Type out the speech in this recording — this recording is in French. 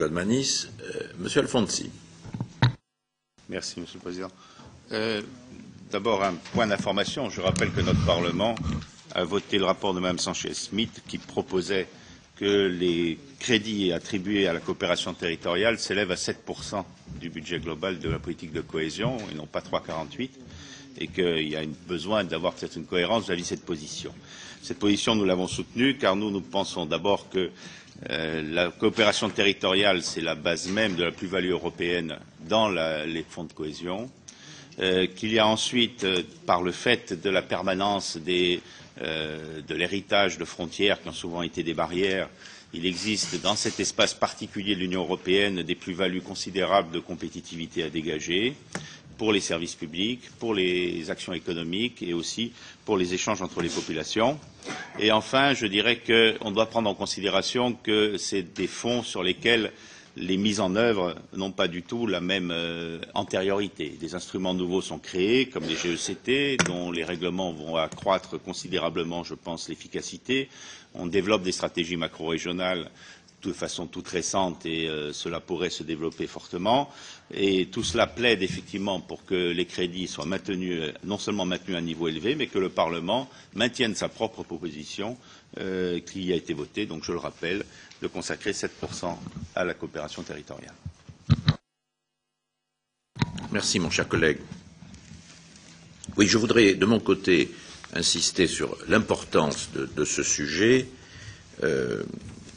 Godmanis. Monsieur Alfonsi. Merci, Monsieur le Président. D'abord, un point d'information. Je rappelle que notre Parlement a voté le rapport de Mme Sanchez-Smith qui proposait que les crédits attribués à la coopération territoriale s'élèvent à 7% du budget global de la politique de cohésion et non pas 3,48, et qu'il y a besoin d'avoir peut-être une cohérence vis-à-vis de cette position. Cette position, nous l'avons soutenue car nous pensons d'abord que la coopération territoriale, c'est la base même de la plus-value européenne dans les fonds de cohésion, qu'il y a ensuite, par le fait de la permanence de l'héritage de frontières qui ont souvent été des barrières, il existe dans cet espace particulier de l'Union européenne des plus-values considérables de compétitivité à dégager pour les services publics, pour les actions économiques et aussi pour les échanges entre les populations. Et enfin, je dirais qu'on doit prendre en considération que c'est des fonds sur lesquels les mises en œuvre n'ont pas du tout la même antériorité. Des instruments nouveaux sont créés, comme les GECT, dont les règlements vont accroître considérablement, je pense, l'efficacité. On développe des stratégies macro-régionales de façon toute récente et cela pourrait se développer fortement. Et tout cela plaide effectivement pour que les crédits soient maintenus, non seulement maintenus à un niveau élevé, mais que le Parlement maintienne sa propre proposition qui a été votée, donc je le rappelle, de consacrer 7% à la coopération territoriale. Merci, mon cher collègue. Oui, je voudrais, de mon côté, insister sur l'importance de ce sujet.